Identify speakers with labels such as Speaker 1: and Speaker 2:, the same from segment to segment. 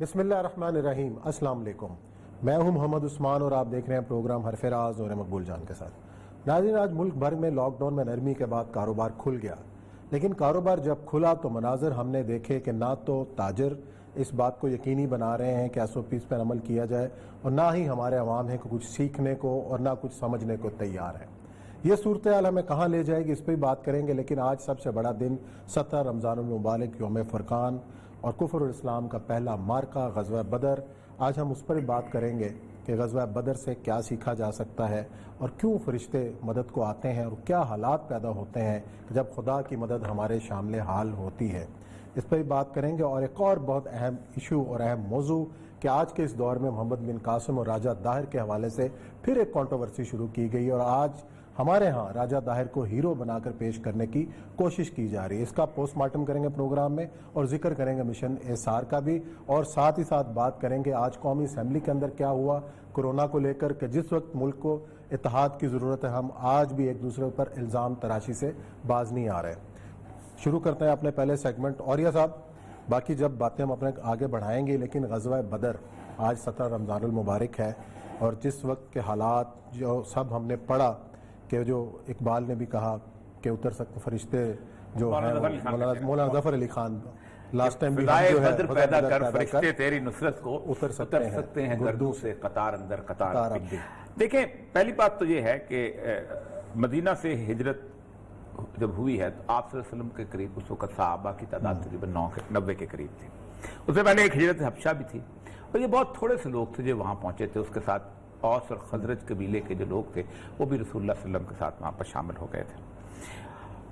Speaker 1: بسم اللہ الرحمن الرحیم۔ السلام علیکم، میں ہوں محمد عثمان اور آپ دیکھ رہے ہیں پروگرام حرف راز اور مقبول جان کے ساتھ۔ ناظرین، آج ملک بھر میں لاک ڈاؤن میں نرمی کے بعد کاروبار کھل گیا، لیکن کاروبار جب کھلا تو مناظر ہم نے دیکھے کہ نہ تو تاجر اس بات کو یقینی بنا رہے ہیں کہ SOPs پر عمل کیا جائے، اور نہ ہی ہمارے عوام ہیں کہ کچھ سیکھنے کو اور نہ کچھ سمجھنے کو تیار ہیں۔ یہ صورتحال ہمیں کہاں لے جائے گی اس پہ بھی بات کریں گے، لیکن آج سب سے بڑا دن 17 رمضان المبارک یوم فرقان اور کفر اور اسلام کا پہلا مارکہ غزوہ بدر۔ آج ہم اس پر بات کریں گے کہ غزوہ بدر سے کیا سیکھا جا سکتا ہے اور کیوں فرشتے مدد کو آتے ہیں، اور کیا حالات پیدا ہوتے ہیں جب خدا کی مدد ہمارے شامل حال ہوتی ہے۔ اس پر بھی بات کریں گے، اور ایک اور بہت اہم ایشو اور اہم موضوع کہ آج کے اس دور میں محمد بن قاسم اور راجہ داہر کے حوالے سے پھر ایک کنٹروورسی شروع کی گئی، اور آج ہمارے ہاں راجہ داہر کو ہیرو بنا کر پیش کرنے کی کوشش کی جا رہی ہے۔ اس کا پوسٹ مارٹم کریں گے پروگرام میں، اور ذکر کریں گے مشن احصار کا بھی، اور ساتھ ہی ساتھ بات کریں گے آج قومی اسمبلی کے اندر کیا ہوا کورونا کو لے کر، کہ جس وقت ملک کو اتحاد کی ضرورت ہے ہم آج بھی ایک دوسرے پر الزام تراشی سے باز نہیں آ رہے۔ شروع کرتے ہیں اپنے پہلے سیگمنٹ، اور یہ صاحب باقی جب باتیں ہم اپنے آگے بڑھائیں گے، لیکن غزوہ بدر آج 17 رمضان المبارک ہے، اور جس وقت کے حالات جو سب ہم نے پڑھا کہ جو اقبال نے بھی کہا کہ اتر سکتے فرشتے جو ہیں، مولانا ظفر علی خان لاسٹ ٹائم بھی جو ہے
Speaker 2: پیدا کر فرشتے تیری نصرت کو
Speaker 1: اتر سکتے ہیں
Speaker 2: گردوں سے قطار اندر قطار۔ دیکھیں، پہلی بات تو یہ ہے کہ مدینہ سے ہجرت جب ہوئی ہے تو آپ صلی اللہ علیہ وسلم کے قریب اس وقت صحابہ کی تعداد تقریباً 90 کے قریب تھی۔ اس سے پہلے ایک ہجرت حبشہ بھی تھی، اور یہ بہت تھوڑے سے لوگ تھے جو وہاں پہنچے تھے۔ اس کے ساتھ اوس اور خزرج قبیلے کے جو لوگ تھے وہ بھی رسول اللہ صلی اللہ علیہ وسلم کے ساتھ وہاں پر شامل ہو گئے تھے،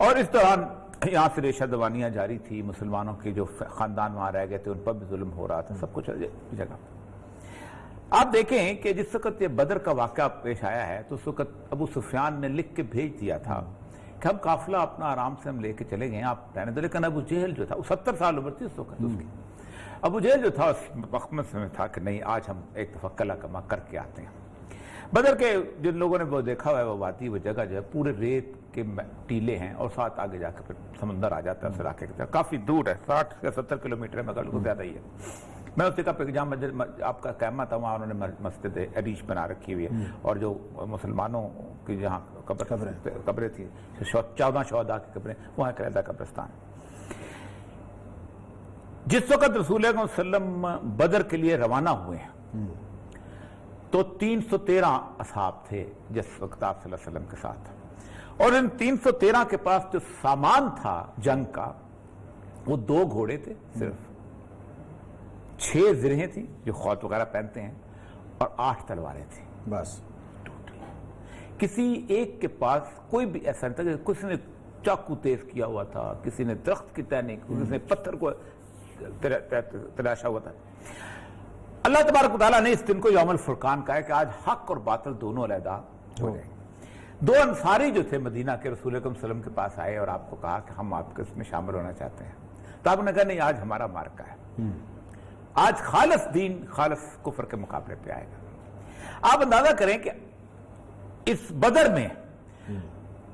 Speaker 2: اور اس دوران یہاں سے ریشہ دوانیاں جاری تھی، مسلمانوں کے جو خاندان وہاں رہ گئے تھے ان پر بھی ظلم ہو رہا تھا، سب کچھ جگہ۔ آپ دیکھیں کہ جس وقت یہ بدر کا واقعہ پیش آیا ہے تو اس وقت ابو سفیان نے لکھ کے بھیج دیا تھا کہ ہم قافلہ اپنا آرام سے ہم لے کے چلے گئے، آپ رہنے دو۔ لیکن ابو جہل جو تھا، وہ 70 سال عمر تھی اس وقت اس کی، ابو جہل جو تھا اس وقت میں تھا کہ نہیں، آج ہم ایک دفعہ کلا کما کر کے آتے ہیں۔ بدر کے جن لوگوں نے وہ دیکھا ہوا ہے وہ وادی، وہ جگہ جو ہے پورے ریت کے ٹیلے ہیں، اور ساتھ آگے جا کے پھر سمندر آ جاتا ہے اس علاقے کے، کافی دور ہے، 60 یا 70 کلومیٹر ہے، مگر کو زیادہ ہی ہے۔ میں اس جگہ پہ جہاں آپ کا قیمہ تھا وہاں انہوں نے مسجد عریش بنا رکھی ہوئی ہے، اور جو مسلمانوں کی جہاں قبریں تھیں 14 شہداء کی قبریں، وہاں ایک علیحدہ قبرستان۔ جس وقت رسول اللہ صلی اللہ علیہ وسلم بدر کے لیے روانہ ہوئے ہیں تو 313 اصحاب تھے جس وقت آپ صلی اللہ علیہ وسلم کے ساتھ، اور ان 313 کے پاس جو سامان تھا جنگ کا وہ 2 گھوڑے تھے صرف، 6 زرہیں تھیں جو خوات وغیرہ پہنتے ہیں، اور 8 تلواریں تھیں
Speaker 1: بس۔
Speaker 2: کسی ایک کے پاس کوئی بھی ایسا نہیں تھا کہ کسی نے چاقو تیز کیا ہوا تھا، کسی نے درخت کی ٹہنی، کسی نے پتھر کو تراشا ہوا تھا۔ اللہ تبارک و تعالیٰ نے اس دن کو یوم الفرقان کہا ہے کہ آج حق اور باطل دونوں علیحدہ ہو گئے۔ 2 انصاری جو تھے مدینہ کے رسول اکرم صلی اللہ علیہ وسلم کے پاس آئے اور آپ کو کہا کہ ہم آپ کے اس میں شامل ہونا چاہتے ہیں، تو آپ نے کہا نہیں، آج ہمارا مارکہ ہے، آج خالص دین خالص کفر کے مقابلے پہ آئے گا۔ آپ اندازہ کریں کہ اس بدر میں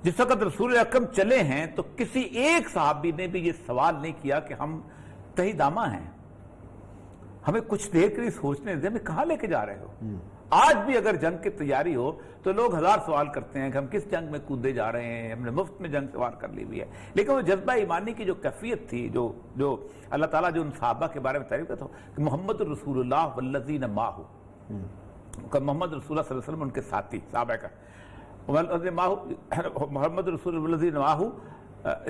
Speaker 2: جس وقت رسول اکرم چلے ہیں تو کسی ایک صحابی نے بھی یہ سوال نہیں کیا کہ ہم تہی دامہ ہیں، ہمیں کچھ دیر کے لیے سوچنے دیں، ہمیں کہاں لے کے جا رہے ہو۔ آج بھی اگر جنگ کی تیاری ہو تو لوگ 1000 سوال کرتے ہیں کہ ہم کس جنگ میں کودے جا رہے ہیں، ہم نے مفت میں جنگ سوار کر لی ہوئی ہے۔ لیکن وہ جذبہ ایمانی کی جو کیفیت تھی، جو اللہ تعالیٰ جو ان صحابہ کے بارے میں تعریف کرتا ہو کہ محمد رسول اللہ والذین معہ، کہ محمد رسول اللہ صلی اللہ علیہ وسلم ان کے ساتھی صحابہ کا، محمد رسول اللہ والذین معہ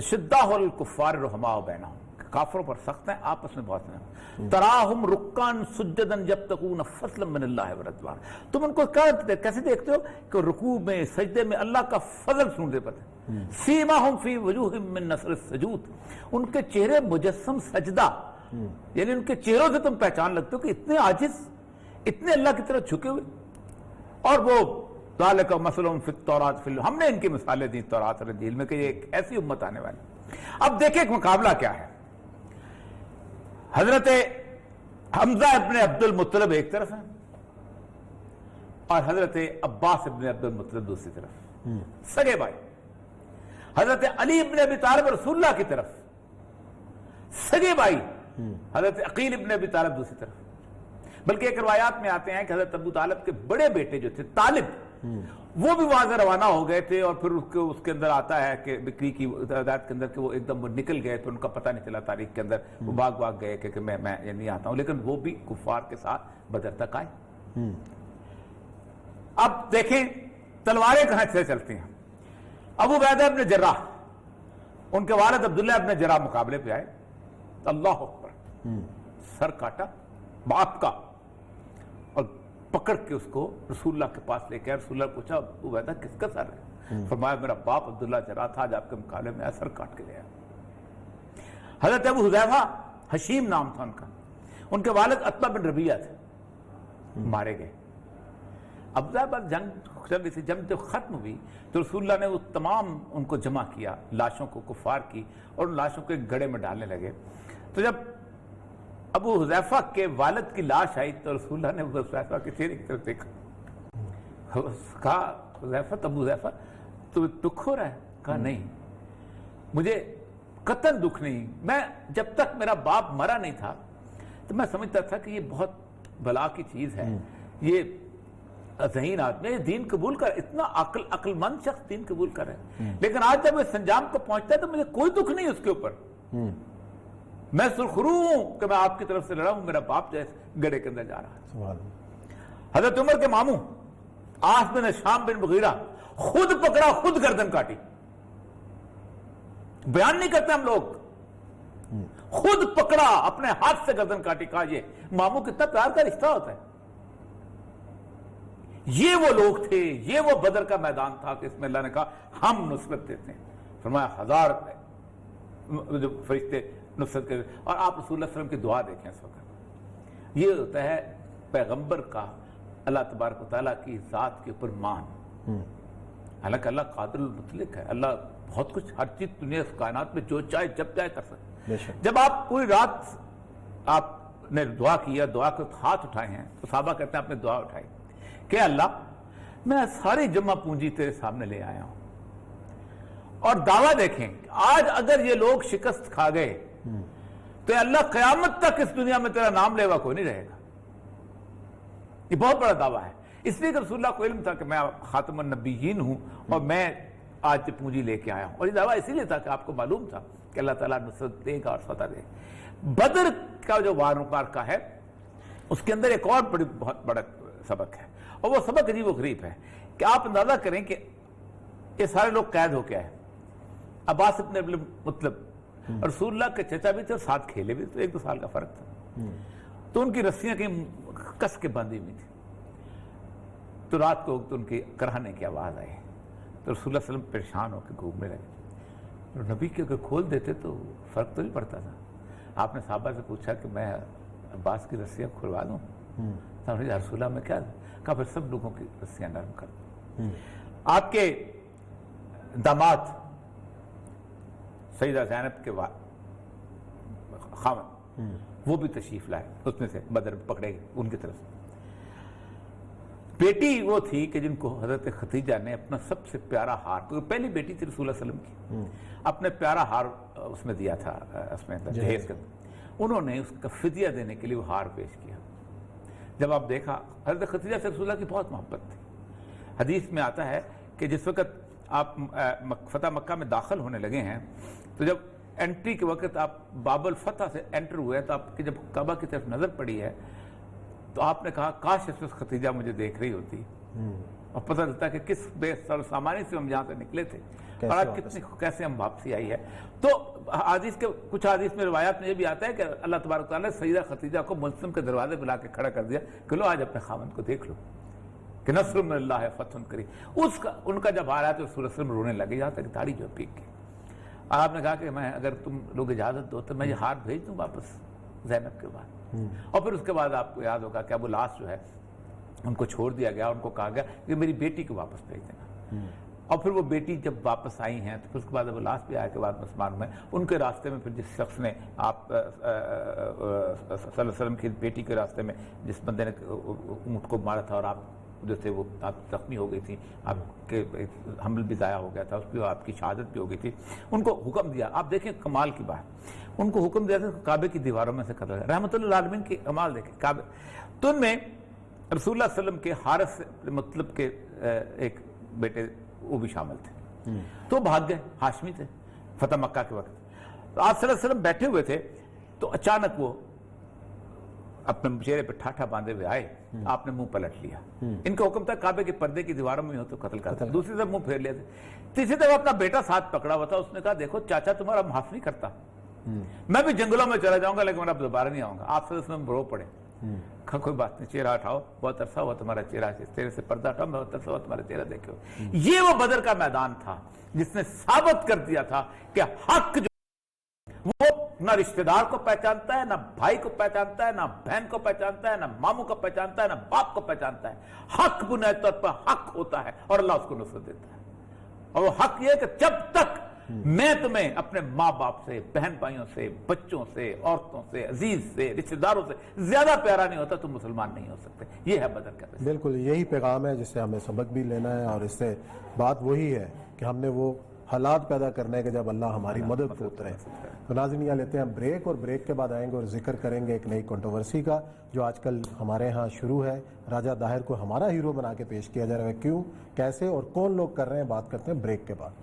Speaker 2: شدہ الکفار رحماء بینہم، کافروں پر سخت ہیں، آپس میں بہت ہیں، تراہم رکعن سجدن یبتغون فضلا من اللہ ورضوان، تم ان کو کیسے دیکھتے ہو کہ رکوع میں سجدے میں اللہ کا فضل سنتے پتے، سیماہم فی وجوہہم من نثر السجود، ان کے چہرے مجسم سجدہ، یعنی ان کے چہروں سے تم پہچان لگتے ہو کہ اتنے عاجز، اتنے اللہ کی طرف جھکے ہوئے۔ اور وہ ذالک مثلہم فی التوراۃ، ہم نے ان کی مثالیں دی تورات اور انجیل میں کہ یہ ایک ایسی امت آنے والی۔ اب دیکھیں ایک مقابلہ کیا ہے، حضرت حمزہ ابن عبد المطلب ایک طرف ہیں اور حضرت عباس ابن عبد المطلب دوسری طرف، سگے بھائی۔ حضرت علی ابن ابی طالب رسول اللہ کی طرف، سگے بھائی حضرت عقیل ابن ابی طالب دوسری طرف۔ بلکہ ایک روایات میں آتے ہیں کہ حضرت ابو طالب کے بڑے بیٹے جو تھے طالب، وہ بھی وہاں سے روانہ ہو گئے تھے، اور پھر اس کے اندر آتا ہے کہ بکری کی تعداد کے اندر کہ وہ ایک دم وہ نکل گئے تھے، ان کا پتہ نہیں چلا تاریخ کے اندر، وہ بھاگ گئے کہ میں نہیں آتا ہوں، لیکن وہ بھی کفار کے ساتھ بدر تک آئے۔ اب دیکھیں تلواریں کہاں سے چلتی ہیں۔ ابو عبیدہ ابن جراح، ان کے والد عبداللہ ابن جراح مقابلے پہ آئے، اللہ اکبر، سر کاٹا باپ کا، اور پکڑ کے اس کو رسول اللہ کے پاس لے کے، رسول اللہ پوچھا ابو عبیدہ کس کا سر ہے؟ فرمایا میرا باپ عبداللہ جراح تھا، آج آپ کے مقابلے میں سر کاٹ کے گیا۔ حضرت ابو حذیفہ، حشیم نام تھا ان کا، ان کے والد عتبہ بن ربیعہ تھے، مارے گئے۔ اب جنگ جب ختم ہوئی تو رسول اللہ نے وہ تمام ان کو جمع کیا، لاشوں کو کفار کی، اور ان لاشوں کو ایک گڑھے میں ڈالنے لگے۔ تو جب ابو حذیفہ کے والد کی لاش آئی تو رسول اللہ نے ابو حذیفہ کے چہرے کی طرف دیکھا، کہا ابو حذیفہ تمہیں دکھ ہو رہا ہے؟ کہا نہیں، مجھے قطعاً دکھ نہیں، میں جب تک میرا باپ مرا نہیں تھا تو میں سمجھتا تھا کہ یہ بہت بلا کی چیز ہے، یہ ذہین آدمی یہ دین قبول کر، اتنا عقل مند شخص دین قبول کر ہے، لیکن آج جب اس انجام کو پہنچتا ہے تو مجھے کوئی دکھ نہیں اس کے اوپر، میں سرخرو ہوں کہ میں آپ کی طرف سے لڑا ہوں، میرا باپ جیسے گڑھے کے اندر جا رہا ہے۔ حضرت عمر کے ماموں عاص بن شام بن مغیرہ خود پکڑا، خود گردن کاٹی، بیان نہیں کرتے ہم لوگ، خود پکڑا اپنے ہاتھ سے گردن کاٹی، کہا یہ ماموں کتنا پیار کا رشتہ ہوتا ہے۔ یہ وہ لوگ تھے، یہ وہ بدر کا میدان تھا کہ اس میں اللہ نے کہا ہم نصرت دیتے ہیں، فرمایا 1000 جو فرشتے نصرت کے، اور آپ رسول اللہ علیہ وسلم کی دعا دیکھیں اس وقت، یہ ہوتا ہے پیغمبر کا اللہ تبارک و تعالیٰ کی ذات کے اوپر مان۔ حالانکہ اللہ قادر المطلق ہے، اللہ بہت کچھ، ہر چیز دنیا کائنات میں جو چاہے جب چاہے کر سکتے۔ جب آپ پوری رات آپ نے دعا کیا، دعا کے ہاتھ اٹھائے ہیں تو صحابہ کہتے ہیں آپ نے دعا اٹھائی کہ اللہ میں ساری جمع پونجی تیرے سامنے لے آیا ہوں، اور دعویٰ دیکھیں آج اگر یہ لوگ شکست کھا گئے تو اللہ قیامت تک اس دنیا میں تیرا نام لیوا کوئی نہیں رہے گا۔ یہ بہت بڑا دعویٰ ہے، اس لیے کہ رسول اللہ کو علم تھا کہ میں خاتم النبیین ہوں اور میں آج پونجی لے کے آیا ہوں، اور یہ دعویٰ اسی لیے تھا کہ آپ کو معلوم تھا کہ اللہ تعالیٰ نصرت دے گا اور فتح دے گا۔ بدر کا جو وار کا ہے اس کے اندر ایک اور بہت بڑا سبق ہے، اور وہ سبق عجیب و غریب ہے کہ آپ اندازہ کریں کہ یہ سارے لوگ قید ہو کے آئے، عباس ابن ابن مطلب رسول اللہ کے چچا بھی تھے اور ساتھ کھیلے بھی، تو 1-2 سال کا فرق تھا، تو ان کی رسیاں کہیں کس کے باندھی ہوئی تھی، تو رات کو ان کی کرہنے کی آواز آئی، تو رسول اللہ علیہ وسلم پریشان ہو کے گھومنے لگے، نبی کے اگر کھول دیتے تو فرق تو نہیں پڑتا تھا۔ آپ نے صحابہ سے پوچھا کہ میں عباس کی رسیاں کھلوا دوں؟ رسول اللہ میں کیا کہا، پھر سب لوگوں کی رسیاں نرم کر دوں۔ آپ کے داماد سیدہ زینب کے خاوند وہ بھی تشریف لائے، اس میں سے بدر پکڑے گئے ان کی طرف سے۔ بیٹی وہ تھی کہ جن کو حضرت خدیجہ نے اپنا سب سے پیارا ہار، کیونکہ پہلی بیٹی تھی رسول اللہ علیہ وسلم کی، اپنے پیارا ہار اس میں دیا تھا، اس میں جہیز کے اندر، انہوں نے اس کا فدیہ دینے کے لیے وہ ہار پیش کیا۔ جب آپ دیکھا حضرت خدیجہ سے رسول اللہ کی بہت محبت تھی، حدیث میں آتا ہے کہ جس وقت آپ فتح مکہ میں داخل ہونے لگے ہیں تو جب انٹری کے وقت آپ باب الفتح سے انٹر ہوئے تو آپ کی جب کعبہ کی طرف نظر پڑی ہے تو آپ نے کہا کاش اس وقت خدیجہ مجھے دیکھ رہی ہوتی، اور پتہ چلتا کہ کس بے سر سامانی سے ہم جہاں سے نکلے تھے اور آج کیسے ہم واپسی آئی ہے۔ تو حدیث کے کچھ حدیث میں روایات میں یہ بھی آتا ہے کہ اللہ تبارک تعالیٰ نے سیدہ خدیجہ کو ملزم کے دروازے پہ لا کے کھڑا کر دیا کہ لو آج اپنے خاوند کو دیکھ لو کہ نصر من اللہ فتح قریب۔ ان کا جب آ رہا تو رسول اللہ رونے لگے، یہاں تک داڑھی جو پیک کی، اور آپ نے کہا کہ میں اگر تم لوگ اجازت دو تو میں یہ ہار بھیج دوں واپس زینب کے بعد، اور پھر اس کے بعد آپ کو یاد ہوگا کہ ابو العاص جو ہے ان کو چھوڑ دیا گیا، ان کو کہا گیا کہ میری بیٹی کو واپس بھیج دینا، اور پھر وہ بیٹی جب واپس آئی ہیں تو پھر اس کے بعد ابو العاص بھی آئے کے بعد مسلمان میں ان کے راستے میں پھر جس شخص نے آپ صلی اللہ علیہ وسلم کی بیٹی کے راستے میں جس بندے نے اونٹ کو مارا تھا اور آپ جو تھے وہ آپ زخمی ہو گئی تھی, آپ کے حمل بھی ضائع ہو گیا تھا, اس پہ آپ کی شہادت بھی ہو گئی تھی, ان کو حکم دیا, آپ دیکھیں کمال کی بات, ان کو حکم دیا تھا کعبے کی دیواروں میں سے قتل ہے. رحمت اللہ عالمین کی کمال دیکھیں کعبے, تو ان میں رسول اللہ صلی اللہ علیہ وسلم کے حارث مطلب کے ایک بیٹے وہ بھی شامل تھے, تو بھاگ گئے, ہاشمی تھے فتح مکہ کے وقت. تو آپ صلی اللہ علیہ وسلم بیٹھے ہوئے تھے, تو اچانک وہ اپنے چہرے پہ ٹھاٹھا باندھے ہوئے آئے, آپ نے منہ پلٹ لیا. ان کا حکم تھا کعبے کے پردے کی دیواروں میں ہو تو قتل کرتا, دوسری طرف منہ پھیر لیا تھا. تیسری طرف اپنا بیٹا ساتھ پکڑا ہوا تھا, اس نے کہا دیکھو چاچا تمہارا معاف نہیں کرتا, میں بھی جنگلوں میں چلا جاؤں گا لیکن میں اب دوبارہ نہیں آؤں گا. آپ صلی اللہ علیہ وسلم رو پڑے, کہا کوئی بات نہیں, چہرہ اٹھاؤ, بہت عرصہ ہوا تمہارا چہرہ, چہرے سے پردہ اٹھاؤ, بہت عرصہ ہوا تمہارا چہرہ دیکھو. یہ وہ بدر کا میدان تھا جس نے ثابت کر دیا تھا کہ حق جو وہ نہ رشتہ دار کو پہچانتا ہے, نہ بھائی کو پہچانتا ہے, نہ بہن کو پہچانتا ہے, نہ ماموں کو پہچانتا ہے, نہ باپ کو پہچانتا ہے. حق بنیادی طور پر حق ہوتا ہے اور اللہ اس کو نصرت دیتا ہے. اور وہ حق یہ ہے کہ جب تک میں تمہیں اپنے ماں باپ سے, بہن بھائیوں سے, بچوں سے, عورتوں سے, عزیز سے, رشتہ داروں سے زیادہ پیارا نہیں ہوتا, تم مسلمان نہیں ہو سکتے. یہ ہے بدر کا پیغام.
Speaker 1: بالکل یہی پیغام ہے جس سے ہمیں سبق بھی لینا ہے, اور اس سے بات وہی ہے کہ ہم نے وہ حالات پیدا کرنے کے جب اللہ ہماری مدد کو اترے. تو ناظرین یہاں لیتے ہیں بریک, اور بریک کے بعد آئیں گے اور ذکر کریں گے ایک نئی کنٹروورسی کا جو آج کل ہمارے ہاں شروع ہے. راجہ داہر کو ہمارا ہیرو بنا کے پیش کیا جا رہا ہے, کیوں, کیسے اور کون لوگ کر رہے ہیں, بات کرتے ہیں بریک کے بعد.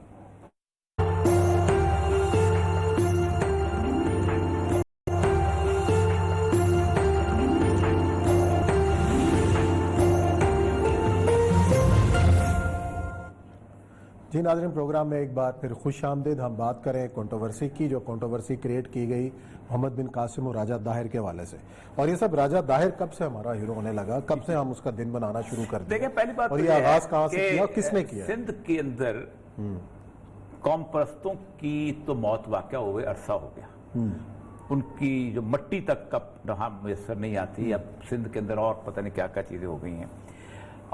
Speaker 1: جی ناظرین, پروگرام میں ایک بار پھر خوش آمدید. ہم بات کریں کنٹروورسی کی, جو کنٹروورسی کریٹ کی گئی محمد بن قاسم اور راجہ داہر کے حوالے سے. اور یہ سب راجہ داہر کب سے ہمارا ہیرو ہونے لگا, کب سے ہم اس کا دن بنانا شروع کر دیں,
Speaker 2: دیکھیں پہلی بات
Speaker 1: اور یہ آغاز کہاں سے کیا, کس نے کیا؟
Speaker 2: سندھ کے اندر قوم پرستوں کی تو موت واقع ہوئے عرصہ ہو گیا, ان کی جو مٹی تک کب رہا میسر نہیں آتی. اب سندھ کے اندر اور پتہ نہیں کیا کیا چیزیں ہو گئی ہیں,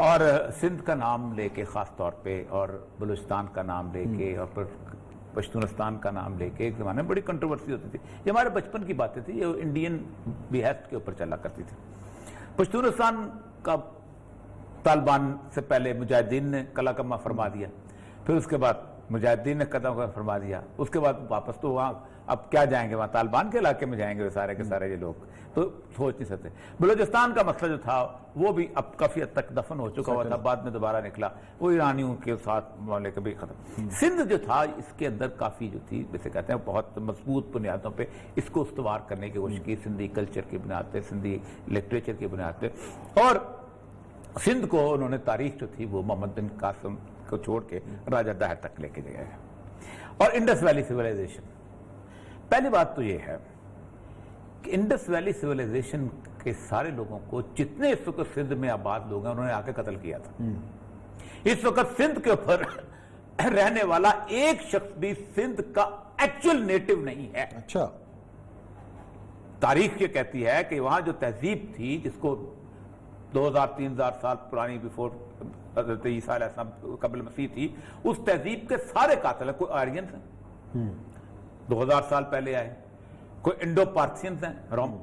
Speaker 2: اور سندھ کا نام لے کے خاص طور پہ, اور بلوچستان کا نام لے کے, اور پھر پشتونستان کا نام لے کے ایک زمانے میں بڑی کنٹروورسی ہوتی تھی. یہ ہمارے بچپن کی باتیں تھیں, یہ انڈین بحیثیت کے اوپر چلا کرتی تھی. پشتونستان کا طالبان سے پہلے مجاہدین نے کلا کما فرما دیا, پھر اس کے بعد مجاہدین نے قدم فرما دیا, اس کے بعد واپس تو وہاں اب کیا جائیں گے, وہاں طالبان کے علاقے میں جائیں گے سارے کے سارے یہ لوگ, تو سوچ نہیں سکتے. بلوچستان کا مسئلہ جو تھا وہ بھی اب کافی حد تک دفن ہو چکا ہوا تھا, بعد میں دوبارہ نکلا, وہ ایرانیوں کے ساتھ معاملے کا بھی ختم. سندھ جو تھا اس کے اندر کافی جو تھی, جیسے کہتے ہیں بہت مضبوط بنیادوں پہ اس کو استوار کرنے کی کوشش کی, سندھی کلچر کی بنیاد پہ, سندھی لٹریچر کی بنیاد پہ. اور سندھ کو انہوں نے تاریخ جو تھی وہ محمد بن قاسم کو چھوڑ کے راجہ داہر تک لے کے گئے. اور انڈس ویلی سیولائزیشن, پہلی بات تو یہ ہے کہ انڈس ویلی سیولائزیشن کے سارے لوگوں کو, جتنے اس وقت سندھ میں آباد لوگ ہیں, انہوں نے آ کے قتل کیا تھا. اس وقت سندھ کے اوپر رہنے والا ایک شخص بھی سندھ کا ایکچوئل نیٹو نہیں ہے.
Speaker 1: اچھا,
Speaker 2: تاریخ یہ کہتی ہے کہ وہاں جو تہذیب تھی, جس کو 2000-3000 سال پرانی بیفور حضرت عیسیٰ علیہ السلام قبل مسیح تھی, اس تہذیب کے سارے قاتل ہیں. کوئی آرینز ہیں 2000 سال پہلے آئے, کوئی انڈو پارتھینز ہیں,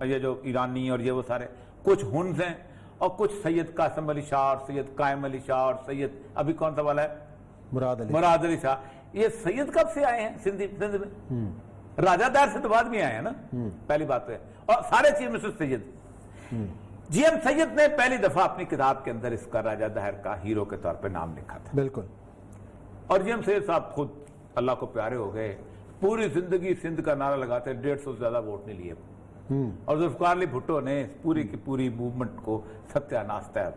Speaker 2: یہ جو ایرانی اور یہ وہ سارے, کچھ ہنز ہیں, اور کچھ سید قاسم علی شاہ اور سید قائم علی شاہ اور سید ابھی کون سا والا ہے, مراد علی شاہ. یہ سید کب سے آئے ہیں سندھ میں؟ راجہ داہر سے تو بعد میں آئے ہیں نا, پہلی بات ہے. اور سارے چیز میں سے سید جی ایم سید نے پہلی دفعہ اپنی کتاب کے اندر اس کا راجہ داہر کا ہیرو کے طور پہ نام لکھا تھا.
Speaker 1: بالکل.
Speaker 2: اور جی ایم سید صاحب خود اللہ کو پیارے ہو گئے, پوری زندگی سندھ کا نعرہ لگاتے, 150 سے زیادہ ووٹ نہیں لیے. اور ذوالفقار علی بھٹو نے پوری کی پوری موومنٹ کو ستیہ ناست ہے.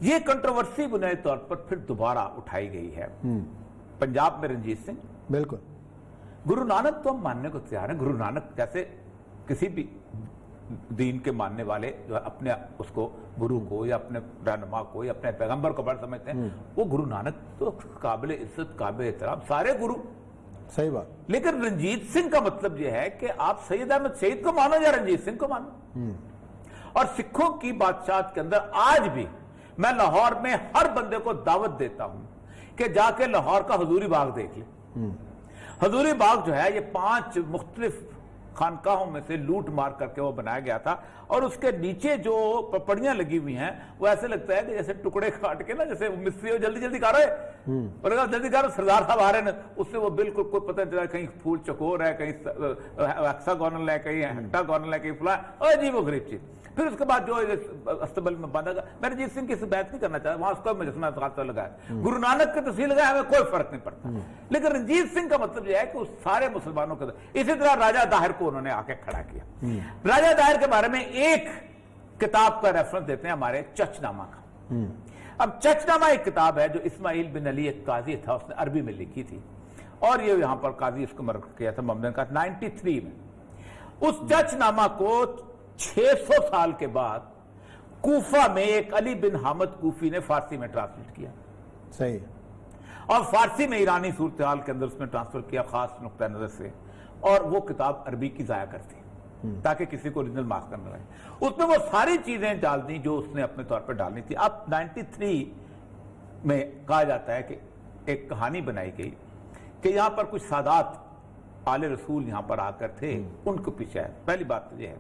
Speaker 2: یہ کنٹروورسی بنیادی طور پر پھر دوبارہ اٹھائی گئی ہے. پنجاب میں رنجیت سنگھ,
Speaker 1: بالکل.
Speaker 2: گرو نانک تو ہم ماننے کو تیار ہیں. گرو نانک جیسے کسی بھی دین کے ماننے والے جو اپنے اس کو گرو کو یا اپنے رہنما کو یا اپنے پیغمبر کو بڑا سمجھتے ہیں, وہ گرو نانک تو قابل عزت, قابل احترام, سارے گرو.
Speaker 1: صحیح بات.
Speaker 2: لیکن رنجیت سنگھ کا مطلب یہ ہے کہ آپ سید احمد شہید کو مانو یا رنجیت سنگھ کو مانو. اور سکھوں کی بادشاہت کے اندر آج بھی میں لاہور میں ہر بندے کو دعوت دیتا ہوں کہ جا کے لاہور کا حضوری باغ دیکھ لے. حضوری باغ جو ہے یہ 5 مختلف خانقاہوں میں سے لوٹ مار کر کے وہ بنایا گیا تھا، اور اس کے نیچے جو پپڑیاں لگی ہوئی ہیں وہ ایسے لگتا ہے کہ جیسے ٹکڑے کاٹ کے نا، جیسے مستری ہو جلدی جلدی کارو ہے، اور اگر جلدی کارو سردار صاحب آ رہے ہیں، اس سے وہ بالکل کوئی پتہ نہیں چلا، کہیں پھول چکور ہے، کہیں ہیکساگونل ہے، کہیں ہیکٹاگونل ہے، کہیں فلاں، اور عجیب و غریب چیز۔ پھر اس کے بعد جو استقبال میں باندھا گیا، میں رنجیت سنگھ کی اس بحث نہیں کرنا چاہتا، وہاں اس کو مجسمہ خاص لگایا، گرو نانک کی تصویر لگایا، ہمیں کوئی فرق نہیں پڑتا، لیکن رنجیت سنگھ کا مطلب یہ ہے کہ اس سارے مسلمانوں کے اسی طرح راجہ داہر کو انہوں نے آ کے کھڑا کیا۔ راجہ داہر کے بارے میں ایک کتاب کا ریفرنس دیتے ہیں ہمارے چچ نامہ کا۔ اب چچ نامہ ایک کتاب ہے جو اسماعیل بن علی ایک قاضی تھا، اس نے عربی میں لکھی تھی، اور یہ یہاں پر قاضی اس کو مرکز کیا تھا محمد کا 93 میں۔ اس چچ نامہ کو 600 سال کے بعد کوفہ میں ایک علی بن حامد کوفی نے فارسی میں ٹرانسلیٹ کیا،
Speaker 1: صحیح،
Speaker 2: اور فارسی میں ایرانی صورتحال کے اندر اس میں ٹرانسفر کیا خاص نقطہ نظر سے، اور وہ کتاب عربی کی ضائع کرتی تاکہ کسی کو اوریجنل مارکس کرنا رہے۔ اس میں وہ ساری چیزیں ڈال دیں جو اس نے اپنے طور پر ڈالنی تھی۔ اب 93 میں کہا جاتا ہے کہ ایک کہانی بنائی گئی کہ یہاں پر کچھ سادات آل رسول یہاں پر آ کر تھے، ان کو پیچھے ہے۔ پہلی بات تو یہ ہے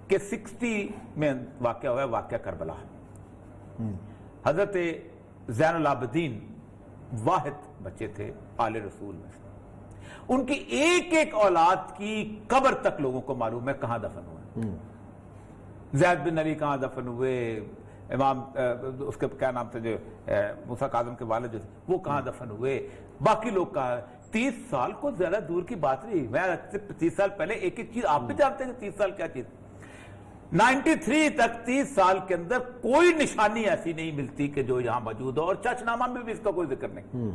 Speaker 2: کہ 60 میں واقعہ ہوا ہے، واقعہ کربلا۔ حضرت زین العابدین واحد بچے تھے آل رسول میں سے، ان کی ایک ایک اولاد کی قبر تک لوگوں کو معلوم ہے کہاں دفن ہوئے۔ زید بن علی کہاں دفن ہوئے، امام اس کے کیا نام تھے جو موسیٰ کاظم کے والد جو تھے وہ کہاں دفن ہوئے، باقی لوگ کہاں۔ 30 سال کو زیادہ دور کی بات نہیں، میں 30 سال پہلے ایک ایک چیز آپ بھی جانتے ہیں کہ 30 سال کیا چیز۔ 93 تک 30 سال کے اندر کوئی نشانی ایسی نہیں ملتی کہ جو یہاں موجود ہو، اور چچ نامہ میں بھی اس کا کوئی ذکر نہیں۔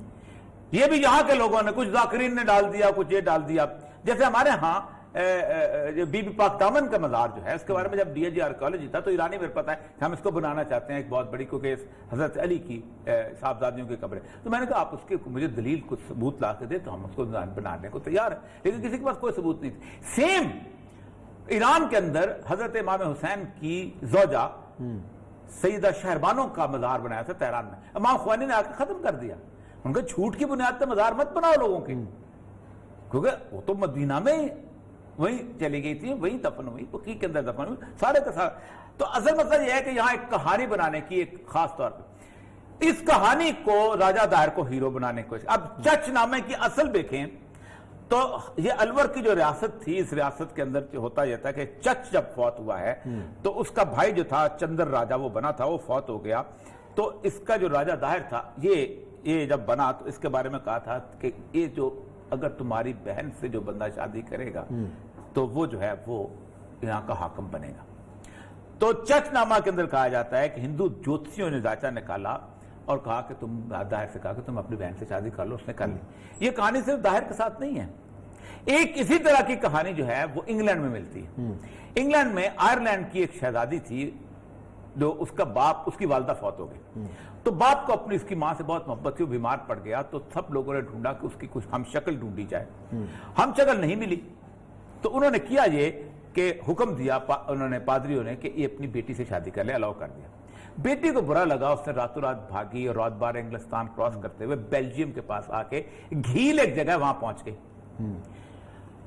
Speaker 2: یہ بھی یہاں کے لوگوں نے، کچھ ذاکرین نے ڈال دیا، کچھ یہ ڈال دیا۔ جیسے ہمارے ہاں بی بی پاک دامن کا مزار جو ہے، اس کے بارے میں جب ڈی ایل جی آرکیالوجی تھا تو ایرانی میرے پتہ ہے کہ ہم اس کو بنانا چاہتے ہیں ایک بہت بڑی، کیونکہ حضرت علی کی صاحبزادیوں کی قبر ہے۔ تو میں نے کہا آپ اس کے مجھے دلیل کچھ ثبوت لا کے دیں تو ہم اس کو بنانے کو تیار ہیں، لیکن کسی کے پاس کوئی ثبوت نہیں تھی۔ سیم ایران کے اندر حضرت امام حسین کی زوجہ سیدہ شہربانو کا مزار بنایا تھا تہران میں، امام خوانی نے آ کے ختم کر دیا۔ ان کا جھوٹ کی بنیاد پہ مزار مت بناؤ لوگوں کے، کیونکہ وہ تو مدینہ میں وہیں چلی گئی تھی، وہیں دفن ہوئی، بقیع کے اندر دفن ہوئی، سارے کا سارا۔ تو اصل مسئلہ یہ ہے کہ یہاں ایک کہانی بنانے کی ایک خاص طور پہ اس کہانی کو راجہ داہر کو ہیرو بنانے کی کوشش۔ اب چچ نامے کی اصل دیکھیں تو یہ الور کی جو ریاست تھی، اس ریاست کے اندر ہوتا یہ تھا کہ چچ جب فوت ہوا ہے تو اس کا بھائی جو تھا چندر راجہ وہ بنا تھا، وہ فوت ہو گیا، تو اس کا جو راجہ داہر تھا یہ جب بنا تو اس کے بارے میں کہا تھا کہ یہ جو اگر تمہاری بہن سے جو بندہ شادی کرے گا تو وہ جو ہے وہ یہاں کا حاکم بنے گا۔ تو چچ نامہ کے اندر کہا جاتا ہے کہ ہندو جوتشیوں نے ذائچہ نکالا اور کہا کہ تم داہر سے کہا کہ تم اپنی بہن سے شادی کر لو، اس نے کر لی۔ یہ کہانی صرف داہر کے ساتھ نہیں ہے، ایک اسی طرح کی کہانی جو ہے وہ انگلینڈ میں ملتی ہے۔ انگلینڈ میں آئرلینڈ کی ایک شہزادی تھی جو اس کا باپ، اس کی والدہ فوت ہو گئی، تو باپ کو اپنی اس کی ماں سے بہت محبت تھی، وہ بیمار پڑ گیا، تو سب لوگوں نے ڈھونڈا کہ اس کی کچھ ہم شکل ڈھونڈی جائے، ہم شکل نہیں ملی، تو انہوں نے کیا یہ کہ حکم دیا انہوں نے پادریوں نے کہ یہ اپنی بیٹی سے شادی کر لے، الاؤ کر دیا۔ بیٹی کو برا لگا، اس نے راتوں رات بھاگی اور رات بار انگلستان کراس کرتے ہوئے بیلجیم کے پاس آ کے گھیل ایک جگہ وہاں پہنچ گئی۔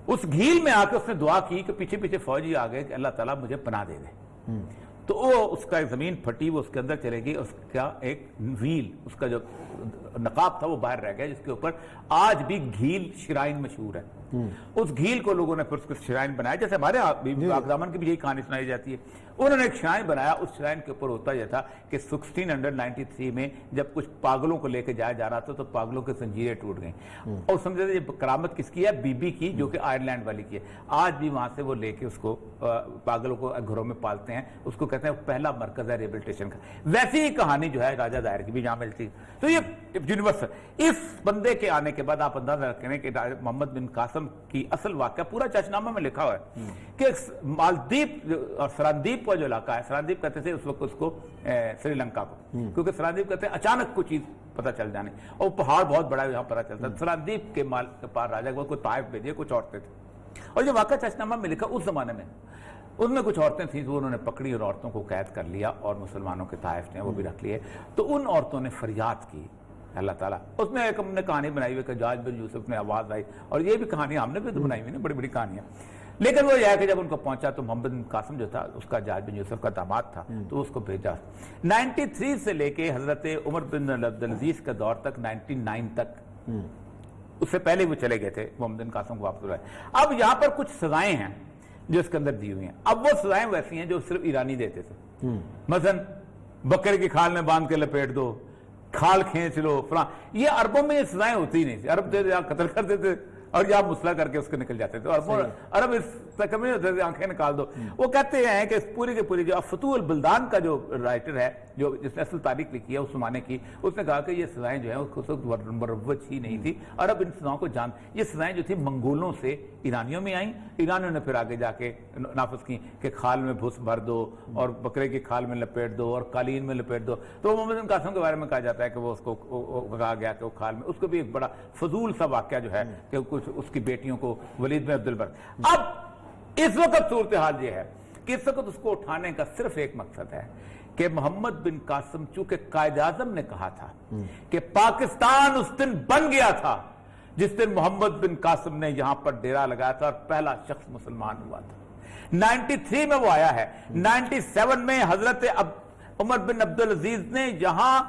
Speaker 2: اس گھیل میں آ کے اس نے دعا کی کہ پیچھے پیچھے فوجی آ گئے کہ اللہ تعالیٰ مجھے پناہ دے دے، تو وہ اس کا ایک زمین پھٹی، وہ اس کے اندر چلے گئی، اس کا ایک ویل، اس کا جو نقاب تھا وہ باہر رہ گیا، جس کے اوپر آج بھی گھیل شرائن مشہور ہے۔ اس گھیل کو لوگوں نے پھر اس کو شرائن بنایا، جیسے ہمارے پاک دامن کی بھی یہی کہانی سنائی جاتی ہے۔ انہوں نے ایک شرائن بنایا، اس شرائن کے اوپر ہوتا یہ تھا کہ 1693 میں جب کچھ پاگلوں کو لے کے جایا جا رہا تھا تو پاگلوں کے زنجیریں ٹوٹ گئیں، اور سمجھے یہ کرامت کس کی ہے؟ بی بی کی، جو کہ آئرلینڈ والی کی ہے۔ آج بھی وہاں سے وہ لے کے اس کو پاگلوں کو گھروں میں پالتے ہیں، اس کو کہتے ہیں پہلا مرکز ہے ریبلیٹیشن کا۔ ویسی ہی کہانی جو ہے راجہ داہر کی بھی جہاں ملتی ہے۔ تو یہ یونیورسل، اس بندے کے آنے کے بعد آپ اندازہ رکھیں کہ محمد بن قاسم کی اصل واقعہ پورا چچ نامہ میں لکھا ہوا ہے کہ مالدیپ اور سراندیپ کا جو علاقہ ہے، سراندیپ کہتے تھے اس وقت اس کو سری لنکا کو، کیونکہ سراندیپ کہتے ہیں اچانک کوئی چیز پتہ چل جانے، اور پہاڑ بہت بڑا ہے یہاں پتہ چلتا ہے۔ سراندیپ کے مال کے پار راجہ کو کوئی طائف بھیجے، کچھ عورتیں تھیں، اور جو واقعہ چچ نامہ میں لکھا اس زمانے میں ان میں کچھ عورتیں تھیں جو انہوں نے پکڑی اور عورتوں کو قید کر لیا، اور مسلمانوں کے طائف نے وہ بھی رکھ لیے۔ تو ان عورتوں نے فریاد کی اللہ تعالیٰ، اس میں ایک ہم نے کہانی بنائی ہوئی کہ جاج بن یوسف نے آواز آئی، اور یہ بھی کہانی ہم نے بھی تو بنائی ہوئی نا، بڑی بڑی کہانیاں۔ لیکن وہ یہ ہے کہ جب ان کو پہنچا تو محمد بن قاسم جو تھا اس کا جاج بن یوسف کا داماد تھا تو اس کو بھیجا. 93 سے لے کے حضرت عمر بن عبدالعزیز کا دور تک 99 تک اس سے پہلے وہ چلے گئے تھے محمد بن قاسم کو واپس لائے. اب یہاں پر کچھ سزائیں ہیں جو اس کے اندر دی ہوئی ہیں. اب وہ سزائیں ویسی ہیں جو صرف ایرانی دیتے تھے. مثلا بکرے کی کھال میں باندھ کے لپیٹ دو, کھال کھینچ لو فلاں. یہ عربوں میں یہ سزائیں ہوتی ہی نہیں تھی. عرب یا قتل کر دیتے اور یا مسئلہ کر کے اس کے نکل جاتے تھے. عرب اس تک نہیں ہوتے تھے آنکھیں نکال دو. وہ کہتے ہیں کہ پوری کے پوری جو فتوح البلدان کا جو رائٹر ہے جو جس نے اصل تاریخ لکھی ہے اس زمانے کی, اس نے کہا کہ یہ سزائیں جو ہیں اس وقت مروج ہی نہیں تھی. عرب ان سزاؤں کو یہ سزائیں جو تھیں منگولوں سے ایرانیوں میں آئیں. ایرانیوں نے پھر آگے جا کے نافذ کی کہ کھال میں بھس بھر دو اور بکرے کی کھال میں لپیٹ دو اور قالین میں لپیٹ دو. تو محمد بن قاسم کے بارے میں کہا جاتا ہے کہ وہ اس کو کہا گیا کہ وہ کھال میں, اس کو بھی ایک بڑا فضول سا واقعہ جو ہے کہ کچھ اس کی بیٹیوں کو ولید بن عبد البر. اب اس وقت صورتحال یہ ہے کہ اس وقت اس کو اٹھانے کا صرف ایک مقصد ہے کہ محمد بن قاسم, چونکہ قائد اعظم نے کہا تھا کہ پاکستان اس دن بن گیا تھا جس دن محمد بن قاسم نے یہاں پر ڈیرا لگایا تھا اور پہلا شخص مسلمان ہوا تھا. 93 میں وہ آیا ہے. 97 میں حضرت عمر بن عبدالعزیز نے یہاں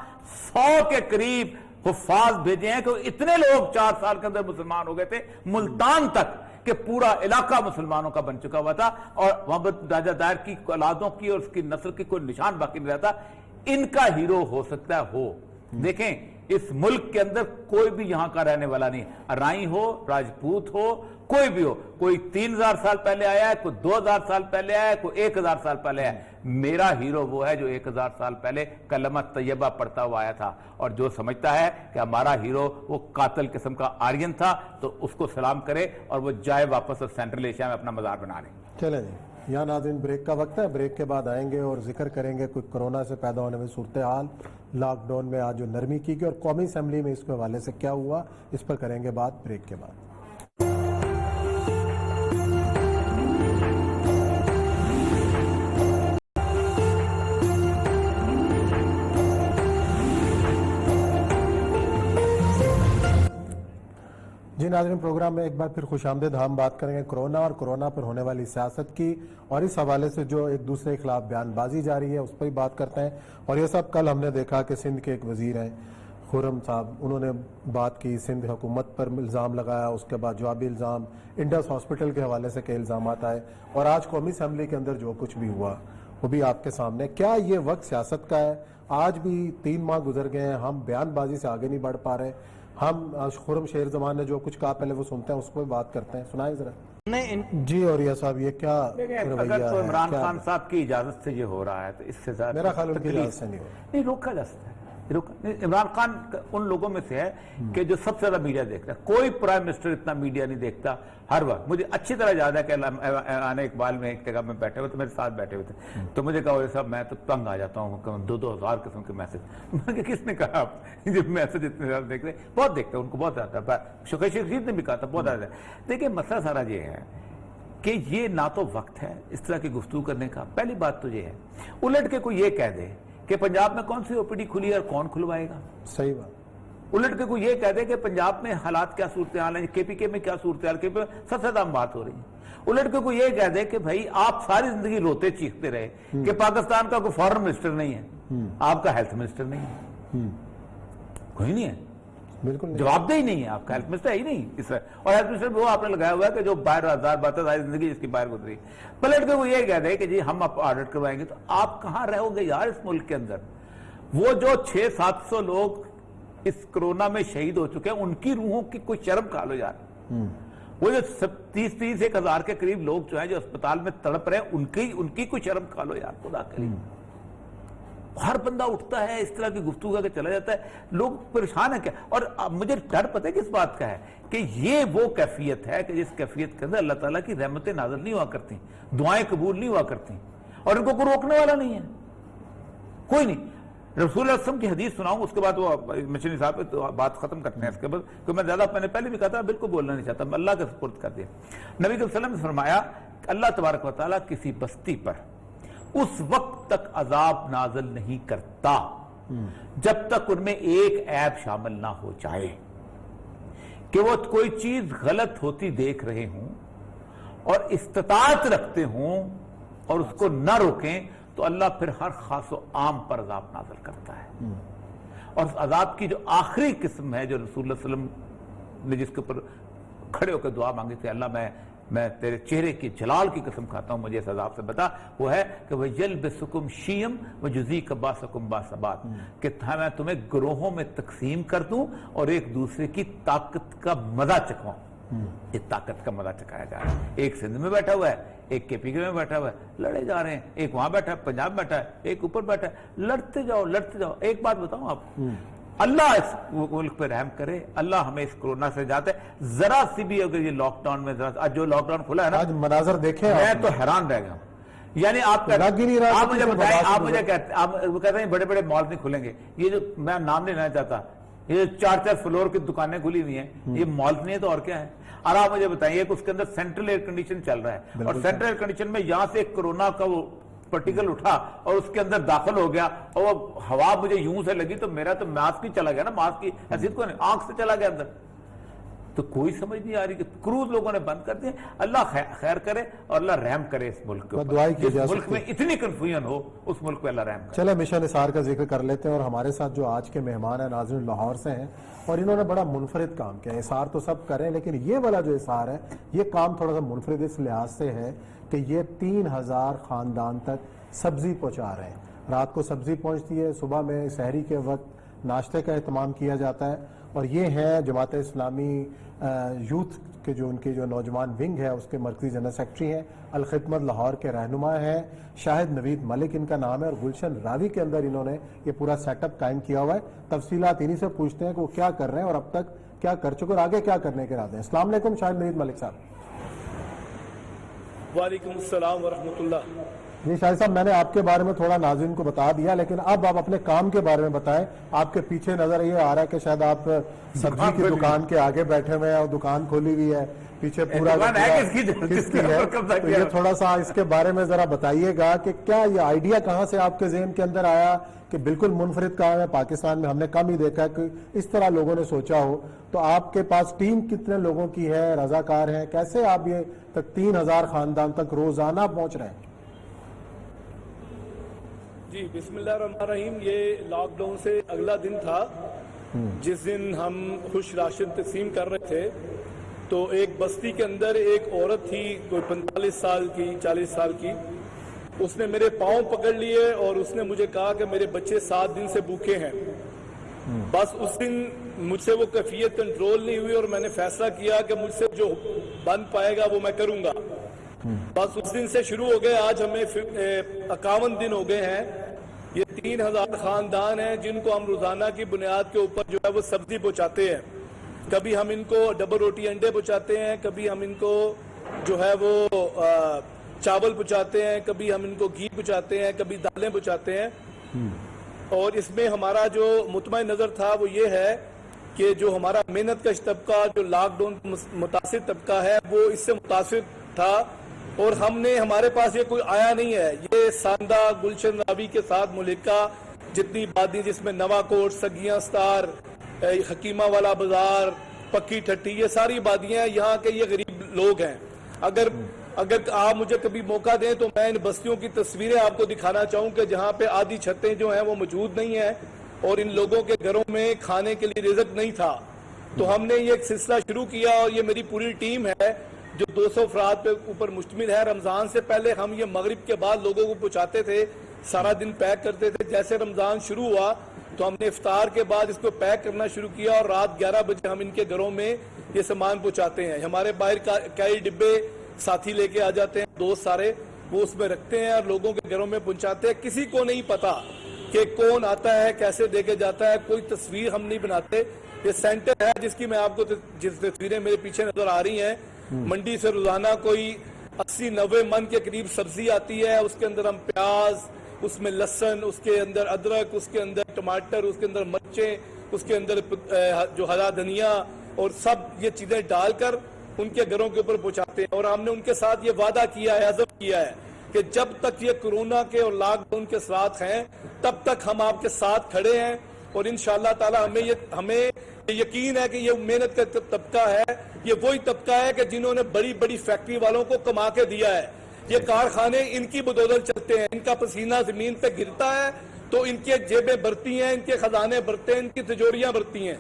Speaker 2: 100 کے قریب حفاظ بھیجے ہیں کہ اتنے لوگ 4 سال کے اندر مسلمان ہو گئے تھے ملتان تک کہ پورا علاقہ مسلمانوں کا بن چکا ہوا تھا اور محمد راجہ دائر کی اولادوں کی اور اس کی نسل کی کوئی نشان باقی نہیں رہتا. ان کا ہیرو ہو سکتا ہے ہو. دیکھیں اس ملک کے اندر کوئی بھی یہاں کا رہنے والا نہیں, ارائی ہو, راجپوت ہو, کوئی بھی ہو. کوئی 3000 سال پہلے آیا ہے, کوئی 2000 سال پہلے آیا ہے, کوئی 1000 سال پہلے آیا ہے. میرا ہیرو وہ ہے جو 1000 سال پہلے کلمہ طیبہ پڑھتا ہوا آیا تھا اور جو سمجھتا ہے کہ ہمارا ہیرو وہ قاتل قسم کا آرین تھا تو اس کو سلام کرے اور وہ جائے واپس اور سینٹرل ایشیا میں اپنا مزار بنا لے.
Speaker 1: چلیں جی, یہاں ناظرین بریک کا وقت ہے. بریک کے بعد آئیں گے اور ذکر کریں گے کوئی کرونا سے پیدا ہونے میں صورتحال, لاک ڈاؤن میں آج جو نرمی کی گئی اور قومی اسمبلی میں اس کے حوالے سے کیا ہوا, اس پر کریں گے بات بریک کے بعد. جی ناظرین, پروگرام میں ایک بار پھر خوش آمدید. ہم بات کریں گے کرونا اور کرونا پر ہونے والی سیاست کی اور اس حوالے سے جو ایک دوسرے کے خلاف بیان بازی جاری ہے اس پر ہی بات کرتے ہیں. اور یہ سب کل ہم نے دیکھا کہ سندھ کے ایک وزیر ہیں خرم صاحب, انہوں نے بات کی, سندھ حکومت پر الزام لگایا, اس کے بعد جوابی الزام انڈس ہاسپٹل کے حوالے سے کئی الزامات آئے اور آج قومی اسمبلی کے اندر جو کچھ بھی ہوا وہ بھی آپ کے سامنے. کیا یہ وقت سیاست کا ہے؟ آج بھی 3 ماہ گزر گئے ہیں, ہم بیان بازی سے آگے نہیں بڑھ پا رہے. ہم خرم شیر زمان نے جو کچھ کہا پہلے وہ سنتے ہیں, اس کو بھی بات کرتے ہیں. سنائیں ذرا. جی اور یہ صاحب یہ کیا
Speaker 2: اگر تو عمران خان صاحب کی اجازت سے یہ ہو رہا ہے تو اس سے زیادہ
Speaker 1: میرا خیال ان کی اجازت سے نہیں ہو
Speaker 2: نہیں روکا جا سکتا ہے. عمران خان ان لوگوں میں سے ہے کہ جو سب سے زیادہ میڈیا دیکھتا ہے. کوئی پرائم منسٹر اتنا میڈیا نہیں دیکھتا ہر وقت. مجھے اچھی طرح یاد ہے کہ آنے اقبال میں ایک جگہ میں بیٹھے ہوئے تو میرے ساتھ بیٹھے ہوئے تھے تو مجھے کہا صاحب میں تو تنگ آ جاتا ہوں 2,000 قسم کے میسج. میں نے کس نے کہا آپ جب میسج اتنے زیادہ دیکھ رہے بہت دیکھتے ہیں ان کو بہت آتا ہے. شیخ رشید نے بھی کہا تھا بہت آتا ہے. دیکھیں مسئلہ سارا یہ ہے کہ یہ نہ تو وقت ہے اس طرح کی گفتگو کرنے کا. پہلی بات تو یہ ہے الٹ کے کوئی یہ کہہ دے کہ پنجاب میں کون سی او پی ڈی کھلی ہے اور کون کھلوائے گا.
Speaker 1: صحیح بات.
Speaker 2: الٹ کے کوئی یہ کہہ دے کہ پنجاب میں حالات کیا صورتحال ہیں, کے پی کے میں کیا صورتحال, کے پی سب سے زیادہ بات ہو رہی ہے. الٹ کے کوئی یہ کہہ دے کہ بھائی آپ ساری زندگی روتے چیختے رہے کہ پاکستان کا کوئی فارن منسٹر نہیں ہے, آپ کا ہیلتھ منسٹر نہیں ہے, کوئی نہیں ہے,
Speaker 1: بالکل
Speaker 2: جواب دہی نہیں ہے, آپ کا ہیلتھ منسٹر ہے ہی نہیں اس میں. اور ہیلتھ منسٹر وہ آپ نے لگایا ہوا ہے کہ جو باہر ہزار باتیں ساری زندگی جس کی باہر گزری. پلٹ کے وہ یہ کہہ دے کہ جی ہم آپ آڈٹ کروائیں گے تو آپ کہاں رہو گے یار اس ملک کے اندر. وہ جو 600-700 لوگ اس کرونا میں شہید ہو چکے ہیں ان کی روحوں کی کوئی شرم کھا لو یار. وہ جو 30,000 کے قریب لوگ جو ہیں جو اسپتال میں تڑپ رہے ہیں ان کی کوئی شرم کھا لو یار خدا کریم. ہر بندہ اٹھتا ہے اس طرح کی گفتگو کر کے چلا جاتا ہے, لوگ پریشان ہیں کیا. اور مجھے ڈر پتہ ہے کس بات کا ہے کہ یہ وہ کیفیت ہے کہ جس کیفیت کے اندر اللہ تعالیٰ کی رحمتیں نازل نہیں ہوا کرتی, دعائیں قبول نہیں ہوا کرتی اور ان کو کوئی روکنے والا نہیں ہے, کوئی نہیں. رسول اللہ علیہ وسلم کی حدیث سناؤں اس کے بعد وہ مشنی صاحب تو بات ختم کرتے ہیں. اس کے بعد کہ میں زیادہ میں نے پہلے بھی کہا تھا بالکل بولنا نہیں چاہتا, میں اللہ کے سپرد کر دیا. نبی صلی اللہ علیہ وسلم نے فرمایا کہ اللہ تبارک و تعالیٰ کسی بستی پر اس وقت تک عذاب نازل نہیں کرتا جب تک ان میں ایک عیب شامل نہ ہو جائے کہ وہ کوئی چیز غلط ہوتی دیکھ رہے ہوں اور استطاعت رکھتے ہوں اور اس کو نہ روکیں تو اللہ پھر ہر خاص و عام پر عذاب نازل کرتا ہے. اور اس عذاب کی جو آخری قسم ہے جو رسول اللہ صلی اللہ علیہ وسلم نے جس کے اوپر کھڑے ہو کے دعا مانگی تھی، اللہ میں تیرے چہرے کی جلال کی قسم کھاتا ہوں مجھے اس عذاب سے بتا، وہ ہے کہ وَيَلْبِسُكُمْ شِيَمْ وَيُذِيقَ بَأْسَكُمْ بَأْسَ بَعْضٍ، کہ میں تمہیں گروہوں میں تقسیم کر دوں اور ایک دوسرے کی طاقت کا مزہ چکھواؤں. یہ طاقت کا مزہ چکھایا جا رہا ہے. ایک سندھ میں بیٹھا ہوا ہے، ایک کے پی کے میں بیٹھا ہوا ہے، لڑے جا رہے ہیں. ایک وہاں بیٹھا ہے، پنجاب بیٹھا ہے، ایک اوپر بیٹھا ہے، لڑتے جاؤ. ایک بات بتاؤں آپ، اللہ اس ملک پہ رحم کرے، اللہ ہمیں اس کورونا سے جاتے ہیں. ذرا سی بھی اگر یہ لاک ڈاؤن میں جو لاک ڈاؤن کھلا ہے نا،
Speaker 1: آج مناظر دیکھیں
Speaker 2: میں تو حیران رہ گیا ہوں. یعنی آپ مجھے بتائیں، آپ مجھے کہتے ہیں بڑے بڑے مال نہیں کھلیں گے. یہ جو میں نام نہیں لینا چاہتا، یہ 4 فلور کی دکانیں کھلی ہوئی ہیں، یہ مال نہیں ہے تو اور کیا ہے؟ اور آپ مجھے بتائیں، ایک اس کے اندر سینٹرل ایئر کنڈیشن چل رہا ہے، اور سینٹرل ایئر کنڈیشن میں یہاں سے ایک کورونا کا وہ پرٹیکل اٹھا اور اس کے اندر داخل ہو گیا اور وہ ہوا مجھے یوں سے لگی تو میرا تو ماسک ہی چلا گیا نا، ماسک کی حیثیت کو نہیں، آنکھ سے چلا گیا اندر. تو کوئی سمجھ نہیں آ رہی کہ کروز لوگوں نے بند کر دیا. اللہ خیر کرے اور اللہ رحم کرے اس ملک کو. جس ملک میں اتنی کنفیوژن ہو اس ملک پہ اللہ رحم کرے.
Speaker 1: چلے مشن اسار کا ذکر کر لیتے ہیں، اور ہمارے ساتھ جو آج کے مہمان ہیں ناظرین لاہور سے ہیں، اور انہوں نے بڑا منفرد کام کیا. اسار تو سب کریں لیکن یہ والا جو اسار ہے یہ کام تھوڑا سا منفرد اس لحاظ سے ہے کہ یہ 3000 خاندان تک سبزی پہنچا رہے ہیں. رات کو سبزی پہنچتی ہے، صبح میں سحری کے وقت ناشتے کا اہتمام کیا جاتا ہے. اور یہ ہیں جماعت اسلامی یوتھ کے جو ان کی جو نوجوان ونگ ہے اس کے مرکزی جنرل سیکرٹری ہیں، الخدمت لاہور کے رہنما ہیں، شاہد نوید ملک ان کا نام ہے، اور گلشن راوی کے اندر انہوں نے یہ پورا سیٹ اپ قائم کیا ہوا ہے. تفصیلات انہی سے پوچھتے ہیں کہ وہ کیا کر رہے ہیں اور اب تک کیا کر چکے اور آگے کیا کرنے کے ارادے ہیں. السلام علیکم شاہد نوید ملک صاحب.
Speaker 3: وعلیکم السلام ورحمۃ اللہ.
Speaker 1: جی شاہد صاحب، میں نے آپ کے بارے میں تھوڑا ناظرین کو بتا دیا، لیکن اب آپ اپنے کام کے بارے میں بتائیں. آپ کے پیچھے نظر یہ آ رہا ہے کہ شاید آپ سبزی کی دکان کے آگے بیٹھے ہوئے ہیں اور دکان کھولی ہوئی ہے، پیچھے پورا کس کی ہے. تو یہ تھوڑا سا اس کے بارے میں ذرا بتائیے گا کہ کیا یہ آئیڈیا کہاں سے آپ کے ذہن کے اندر آیا کہ بالکل منفرد کام ہے. پاکستان میں ہم نے کم ہی دیکھا ہے کہ اس طرح لوگوں نے سوچا ہو. تو آپ کے پاس ٹیم کتنے لوگوں کی ہے، رضاکار ہیں، کیسے آپ یہ تک 3000 خاندان تک روزانہ پہنچ رہے ہیں؟
Speaker 3: جی بسم اللہ الرحمن الرحیم. یہ لاک ڈاؤن سے اگلا دن تھا جس دن ہم خوش راشن تقسیم کر رہے تھے. تو ایک بستی کے اندر ایک عورت تھی کوئی 45 سال کی 40 سال کی. اس نے میرے پاؤں پکڑ لیے اور اس نے مجھے کہا کہ میرے بچے 7 دن سے بھوکے ہیں. بس اس دن مجھ سے وہ کیفیت کنٹرول نہیں ہوئی اور میں نے فیصلہ کیا کہ مجھ سے جو بن پائے گا وہ میں کروں گا. بس اس دن سے شروع ہو گئے. آج ہمیں 51 دن ہو گئے ہیں. یہ 3000 خاندان ہیں جن کو ہم روزانہ کی بنیاد کے اوپر جو ہے وہ سبزی پہنچاتے ہیں. کبھی ہم ان کو ڈبل روٹی انڈے پہنچاتے ہیں، کبھی ہم ان کو جو ہے وہ چاول پہنچاتے ہیں، کبھی ہم ان کو گھی پہنچاتے ہیں، کبھی دالیں پہنچاتے ہیں. اور اس میں ہمارا جو مطمئن نظر تھا وہ یہ ہے کہ جو ہمارا محنت کش طبقہ جو لاک ڈاؤن متاثر طبقہ ہے وہ اس سے متاثر تھا. اور ہمارے پاس یہ کوئی آیا نہیں ہے. یہ ساندہ، گلشن راوی کے ساتھ ملکہ جتنی بادی جس میں نوا کوٹ، سگیاں ستار، حکیمہ والا بازار، پکی ٹھٹی، یہ ساری بادیاں ہیں. یہاں کے یہ غریب لوگ ہیں. اگر آپ مجھے کبھی موقع دیں تو میں ان بستیوں کی تصویریں آپ کو دکھانا چاہوں کہ جہاں پہ آدھی چھتیں جو ہیں وہ موجود نہیں ہیں اور ان لوگوں کے گھروں میں کھانے کے لیے رزق نہیں تھا. تو ہم نے یہ ایک سلسلہ شروع کیا اور یہ میری پوری ٹیم ہے جو 200 افراد پہ اوپر مشتمل ہے. رمضان سے پہلے ہم یہ مغرب کے بعد لوگوں کو پہنچاتے تھے، سارا دن پیک کرتے تھے. جیسے رمضان شروع ہوا تو ہم نے افطار کے بعد اس کو پیک کرنا شروع کیا اور رات 11 بجے ہم ان کے گھروں میں یہ سامان پہنچاتے ہیں. ہمارے باہر کئی ڈبے ساتھی لے کے آ جاتے ہیں، دوست سارے، وہ اس میں رکھتے ہیں اور لوگوں کے گھروں میں پہنچاتے ہیں. کسی کو نہیں پتا کہ کون آتا ہے، کیسے دے کے جاتا ہے. کوئی تصویر ہم نہیں بناتے. یہ سینٹر ہے جس کی میں آپ کو جس تصویریں میرے پیچھے نظر آ رہی ہیں، منڈی سے روزانہ کوئی 80-90 من کے قریب سبزی آتی ہے. اس کے اندر ہم پیاز، اس میں لہسن، اس کے اندر ادرک، اس کے اندر ٹماٹر، اس کے اندر مرچیں، اس کے اندر جو ہرا دھنیا اور سب یہ چیزیں ڈال کر ان کے گھروں کے اوپر پہنچاتے ہیں. اور ہم نے ان کے ساتھ یہ وعدہ کیا ہے، عزم کیا ہے کہ جب تک یہ کورونا کے اور لاک ڈاؤن کے ساتھ ہیں تب تک ہم آپ کے ساتھ کھڑے ہیں. اور انشاءاللہ تعالی ہمیں یقین ہے کہ یہ محنت کا طبقہ ہے، یہ وہی طبقہ ہے کہ جنہوں نے بڑی بڑی فیکٹری والوں کو کما کے دیا ہے. یہ کارخانے ان کی بدولت چلتے ہیں, ان کا پسینہ زمین پہ گرتا ہے تو ان کے جیبیں بھرتی ہیں, ان کے خزانے بھرتے ہیں, ان کی تجوریاں بھرتی ہیں.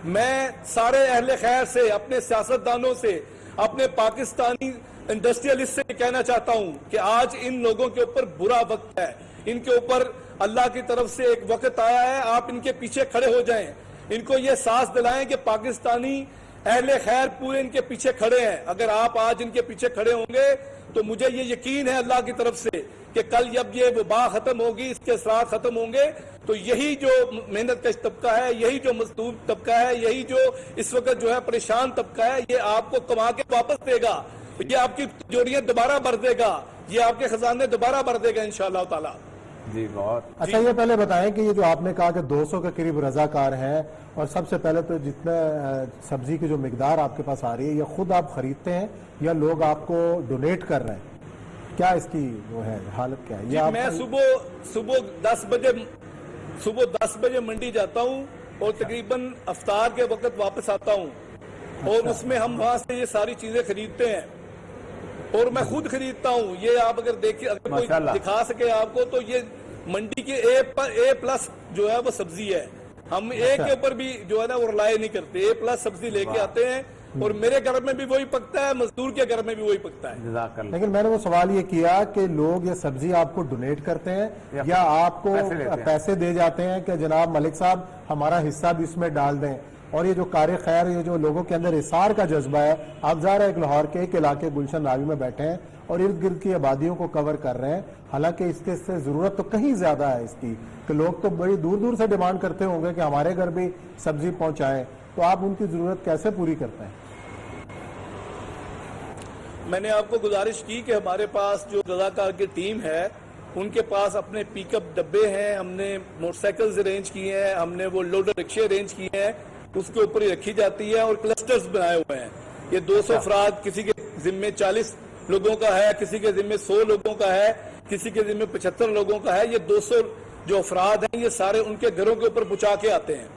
Speaker 3: میں سارے اہل خیر سے, اپنے سیاستدانوں سے, اپنے پاکستانی انڈسٹریلسٹ سے کہنا چاہتا ہوں کہ آج ان لوگوں کے اوپر برا وقت ہے. ان کے اوپر اللہ کی طرف سے ایک وقت آیا ہے, آپ ان کے پیچھے کھڑے ہو جائیں. ان کو یہ احساس دلائیں کہ پاکستانی اہل خیر پورے ان کے پیچھے کھڑے ہیں. اگر آپ آج ان کے پیچھے کھڑے ہوں گے تو مجھے یہ یقین ہے اللہ کی طرف سے کہ کل جب یہ وبا ختم ہوگی, اس کے اثرات ختم ہوں گے, تو یہی جو محنت کش طبقہ ہے, یہی جو مزدور طبقہ ہے, یہی جو اس وقت جو ہے پریشان طبقہ ہے, یہ آپ کو کما کے واپس دے گا. یہ آپ کی تجوریاں دوبارہ بھر دے گا, یہ آپ کے خزانے دوبارہ بھر دے گا انشاءاللہ تعالی.
Speaker 2: جی بہت
Speaker 1: اچھا, یہ پہلے بتائیں کہ یہ جو آپ نے کہا کہ 200 کے قریب رضاکار ہیں, اور سب سے پہلے تو جتنا سبزی کی جو مقدار آپ کے پاس آ رہی ہے یہ خود آپ خریدتے ہیں یا لوگ آپ کو ڈونیٹ کر رہے ہیں؟ کیا اس کی وہ ہے حالت کیا ہے؟
Speaker 3: جی میں صبح 10 بجے منڈی جاتا ہوں اور تقریباً افطار کے وقت واپس آتا ہوں, اور اس میں ہم وہاں سے یہ ساری چیزیں خریدتے ہیں اور میں خود خریدتا ہوں. یہ آپ اگر دیکھیں, اگر کوئی دکھا سکے آپ کو, تو یہ منڈی کے A+ جو ہے وہ سبزی ہے. ہم اے کے اوپر بھی جو ہے نا وہ رلائے نہیں کرتے, A+ سبزی لے کے آتے ہیں, اور میرے گھر میں بھی وہی پکتا ہے, مزدور کے گھر میں بھی وہی پکتا ہے.
Speaker 1: لیکن میں نے وہ سوال یہ کیا کہ لوگ یہ سبزی آپ کو ڈونیٹ کرتے ہیں یا آپ کو پیسے دے جاتے ہیں کہ جناب ملک صاحب ہمارا حصہ بھی اس میں ڈال دیں؟ اور یہ جو کار خیر, یہ جو لوگوں کے اندر اثار کا جذبہ ہے, آپ ظاہر ہے ایک لاہور کے ایک علاقے گلشن راوی میں بیٹھے ہیں اور ارد گرد کی آبادیوں کو کور کر رہے ہیں, حالانکہ اس کے سے ضرورت تو کہیں زیادہ ہے اس کی, کہ لوگ تو بڑی دور دور سے ڈیمانڈ کرتے ہوں گے کہ ہمارے گھر بھی سبزی پہنچائیں, تو آپ ان کی ضرورت کیسے پوری کرتے ہیں؟
Speaker 3: میں نے آپ کو گزارش کی کہ ہمارے پاس جو رضاکار کی ٹیم ہے ان کے پاس اپنے پک اپ ڈبے ہیں, ہم نے موٹر سائیکلز ارینج کیے ہیں, ہم نے وہ لوڈر رکشے ارینج کیے ہیں, اس کے اوپر ہی رکھی جاتی ہے, اور کلسٹرز بنائے ہوئے ہیں. یہ 200 افراد, کسی کے ذمے 40 لوگوں کا ہے, کسی کے ذمے 100 لوگوں کا ہے, کسی کے ذمے 75 لوگوں کا ہے. یہ 200 جو افراد ہیں یہ سارے ان کے گھروں کے اوپر پہنچا کے آتے ہیں,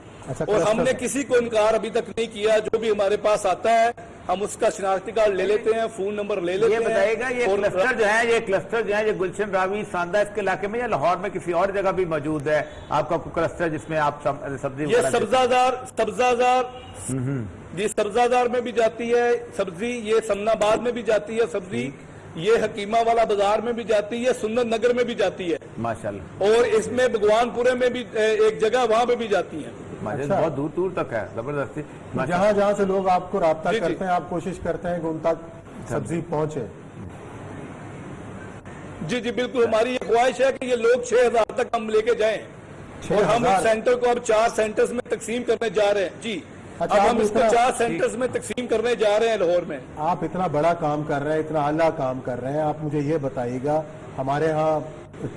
Speaker 3: اور ہم نے کسی کو انکار ابھی تک نہیں کیا. جو بھی ہمارے پاس آتا ہے ہم اس کا شناختی کارڈ لے لیتے ہیں, فون نمبر لے لیتے ہیں.
Speaker 2: یہ بتائیے گا یہ کلسٹر جو ہے یہ گلشن راوی ساندہ اس کے علاقے میں یا لاہور میں کسی اور جگہ بھی موجود ہے آپ کا کلسٹر جس میں آپ سبزی؟
Speaker 3: یہ سبزہ زار میں بھی جاتی ہے سبزی, یہ سمنا آباد میں بھی جاتی ہے سبزی, یہ حکیمہ والا بازار میں بھی جاتی ہے, سنت نگر میں بھی جاتی ہے
Speaker 2: ماشاءاللہ,
Speaker 3: اور اس میں بھگوان پورے میں بھی ایک جگہ وہاں پہ بھی جاتی ہیں.
Speaker 2: بہت دور دور تک ہے, زبردستی.
Speaker 1: جہاں جہاں سے لوگ آپ کو رابطہ کرتے ہیں آپ کوشش کرتے ہیں کہ ان تک سبزی پہنچے.
Speaker 3: جی جی بالکل, ہماری یہ خواہش ہے کہ یہ لوگ 6000 تک ہم لے کے جائیں, اور ہم اس سینٹر کو اب 4 سینٹرز میں تقسیم کرنے جا رہے ہیں. جی اب ہم اس کو 4 سینٹرز میں تقسیم کرنے جا رہے ہیں لاہور میں.
Speaker 1: آپ اتنا بڑا کام کر رہے ہیں, اتنا اعلیٰ کام کر رہے ہیں, آپ مجھے یہ بتائیے گا, ہمارے ہاں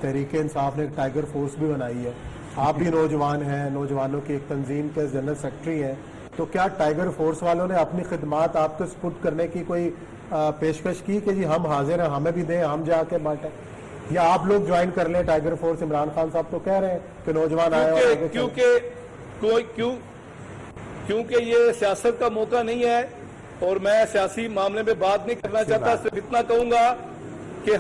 Speaker 1: تحریک انصاف نے ایک ٹائیگر فورس بھی بنائی ہے, آپ بھی نوجوان ہیں, نوجوانوں کی ایک تنظیم کے جنرل سیکرٹری ہیں, تو کیا ٹائیگر فورس والوں نے اپنی خدمات آپ کو سپرد کرنے کی کوئی پیشکش کی کہ جی ہم حاضر ہیں, ہمیں بھی دیں, ہم جا کے بانٹیں, یا آپ لوگ جوائن کر لیں ٹائیگر فورس؟ عمران خان صاحب تو کہہ رہے ہیں کہ نوجوان آئے,
Speaker 3: کیونکہ یہ سیاست کا موقع نہیں ہے اور میں سیاسی معاملے میں بات نہیں کرنا چاہتا. صرف اتنا کہوں گا کہ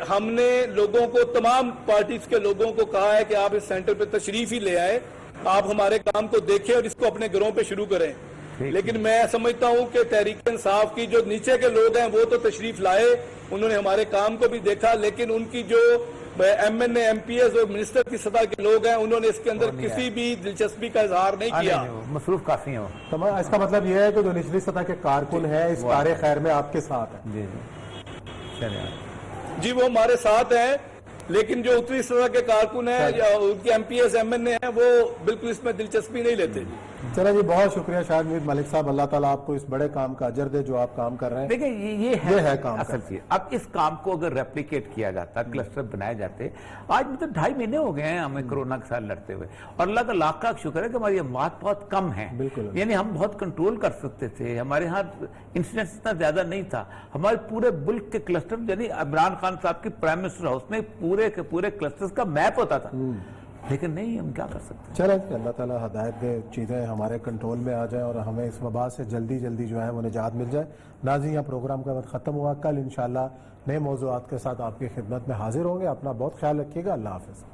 Speaker 3: ہم نے لوگوں کو, تمام پارٹیز کے لوگوں کو کہا ہے کہ آپ اس سینٹر پہ تشریف ہی لے آئے, آپ ہمارے کام کو دیکھیں اور اس کو اپنے گھروں پہ شروع کریں. لیکن میں سمجھتا ہوں کہ تحریک انصاف کی جو نیچے کے لوگ ہیں وہ تو تشریف لائے, انہوں نے ہمارے کام کو بھی دیکھا, لیکن ان کی جو ایم این اے, ایم پی ایس اور منسٹر کی سطح کے لوگ ہیں انہوں نے اس کے اندر کسی بھی دلچسپی کا اظہار نہیں کیا.
Speaker 2: مصروف کافی ہیں.
Speaker 1: اس کا مطلب یہ ہے کہ جو نچلی سطح کے کارکن ہیں اس کار خیر میں آپ کے ساتھ ہیں.
Speaker 3: جی وہ ہمارے ساتھ ہیں, لیکن جو اتری سطح کے کارکن ہیں یا ان کے M P S M N A ہیں وہ بالکل اس میں دلچسپی نہیں لیتے.
Speaker 1: چلیں جی, بہت شکریہ شاہد میر ملک صاحب, اللہ تعالیٰ آپ کو اس بڑے کام کا اجر دے جو آپ کام کر رہے ہیں.
Speaker 2: دیکھیں یہ ہے کام اصل چیز. اب اس کام کو اگر ریپلیکیٹ کیا جاتا, کلسٹر بنائے جاتے, آج مطلب 2.5 مہینے ہو گئے ہیں ہمیں کورونا کے ساتھ لڑتے ہوئے, اور اللہ کا لاکھ لاکھ شکر ہے کہ ہماری اموات بہت کم ہیں. یعنی ہم بہت کنٹرول کر سکتے تھے, ہمارے ہاں انسیڈنس اتنا زیادہ نہیں تھا. ہمارے پورے ملک کے کلسٹر, یعنی عمران خان صاحب کی پرائم منسٹر ہاؤس میں پورے کے پورے کلسٹرز کا میپ ہوتا تھا, لیکن نہیں، ہم کیا کر سکتے ہیں؟
Speaker 1: چلیں اللہ تعالیٰ ہدایت دے، چیزیں ہمارے کنٹرول میں آ جائیں اور ہمیں اس وبا سے جلدی جلدی جو ہے وہ نجات مل جائے۔ ناظرین، یہ پروگرام کا وقت ختم ہوا، کل انشاءاللہ نئے موضوعات کے ساتھ آپ کی خدمت میں حاضر ہوں گے۔ اپنا بہت خیال رکھیے گا، اللہ حافظ۔